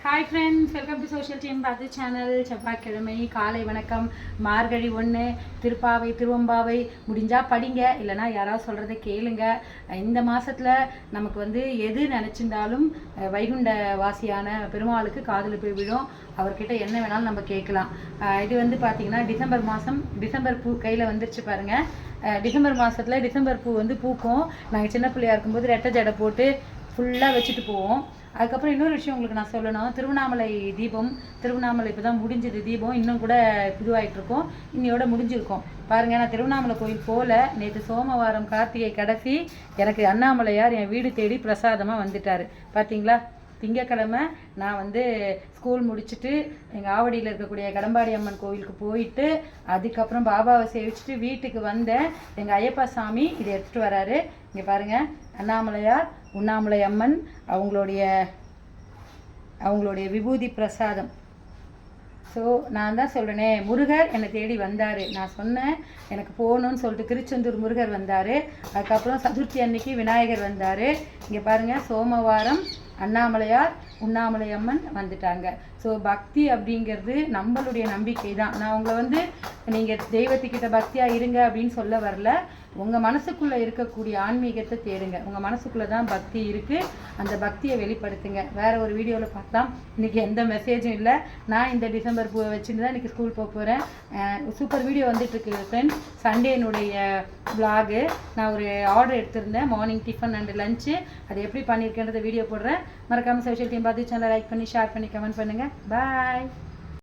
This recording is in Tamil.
Hi friends, welcome to social team பார்த்து சேனல். செவ்வாய்க்கிழமை காலை வணக்கம். மார்கழி 1 திருப்பாவை திருவம்பாவை முடிஞ்சால் படிங்க, இல்லைனா யாராவது சொல்கிறத கேளுங்க. இந்த மாதத்தில் நமக்கு எது நினச்சிருந்தாலும் வைகுண்ட வாசியான பெருமாளுக்கு காதில் போய் விடும். அவர்கிட்ட என்ன வேணாலும் நம்ம கேட்கலாம். இது பார்த்திங்கன்னா டிசம்பர் மாதம், டிசம்பர் பூ கையில் வந்துருச்சு பாருங்கள். டிசம்பர் மாதத்தில் டிசம்பர் பூ பூக்கும். நாங்கள் சின்ன பிள்ளையாக இருக்கும்போது ரெட்டை ஜடை போட்டு ஃபுல்லாக வச்சுட்டு போவோம். அதுக்கப்புறம் இன்னொரு விஷயம் உங்களுக்கு நான் சொல்லணும். திருவண்ணாமலை தீபம், திருவண்ணாமலை இப்போ தான் முடிஞ்சது. தீபம் இன்னும் கூட இதுவாகிட்ருக்கோம், இன்னையோட முடிஞ்சிருக்கோம் பாருங்கள். நான் திருவண்ணாமலை கோயில் போகல. நேற்று சோமவாரம் கார்த்திகை கடைசி எனக்கு அண்ணாமலையார் என் வீடு தேடி பிரசாதமாக வந்துட்டார். பார்த்தீங்களா? திங்கக்கிழமை நான் ஸ்கூல் முடிச்சுட்டு எங்கள் ஆவடியில் இருக்கக்கூடிய கடம்பாடி அம்மன் கோவிலுக்கு போயிட்டு அதுக்கப்புறம் பாபாவை சேவிச்சுட்டு வீட்டுக்கு வந்தேன். எங்கள் ஐயப்பா சாமி இதை எடுத்துகிட்டு வராரு. இங்கே பாருங்கள், அண்ணாமலையார் உண்ணாமலை அம்மன் அவங்களுடைய விபூதி பிரசாதம். ஸோ நான் தான் சொல்கிறேனே, முருகர் என்னை தேடி வந்தார். நான் சொன்னேன் எனக்கு போகணுன்னு சொல்லிட்டு திருச்செந்தூர் முருகர் வந்தார். அதுக்கப்புறம் சதுர்த்தி அன்னைக்கு விநாயகர் வந்தார். இங்கே பாருங்கள், சோமவாரம் அண்ணாமலையார் உண்ணாமலை அம்மன் வந்துட்டாங்க. ஸோ பக்தி அப்படிங்கிறது நம்மளுடைய நம்பிக்கை தான். நான் உங்களை நீங்கள் தெய்வத்துக்கிட்ட பக்தியாக இருங்க அப்படின்னு சொல்ல வரல. உங்கள் மனசுக்குள்ளே இருக்கக்கூடிய ஆன்மீகத்தை தேடுங்க. உங்கள் மனசுக்குள்ளே தான் பக்தி இருக்குது, அந்த பக்தியை வெளிப்படுத்துங்க. வேறு ஒரு வீடியோவில் பார்க்கலாம். இன்றைக்கி எந்த மெசேஜும் இல்லை. நான் இந்த டிசம்பர் பூவை வச்சுட்டு தான் இன்றைக்கி ஸ்கூல் போக போகிறேன். சூப்பர் வீடியோ வந்துட்டுருக்கு ஃப்ரெண்ட்ஸ். சண்டேனுடைய விலாகு. நான் ஒரு ஆர்டர் எடுத்திருந்தேன், மார்னிங் டிஃபன் அண்ட் லஞ்சு. அதை எப்படி பண்ணியிருக்கேன்றதை வீடியோ போடுறேன். மறக்காமல் சோஷியல் டீம் பார்த்து சேனலை லைக் பண்ணி ஷேர் பண்ணி கமெண்ட் பண்ணுங்கள். பாய்.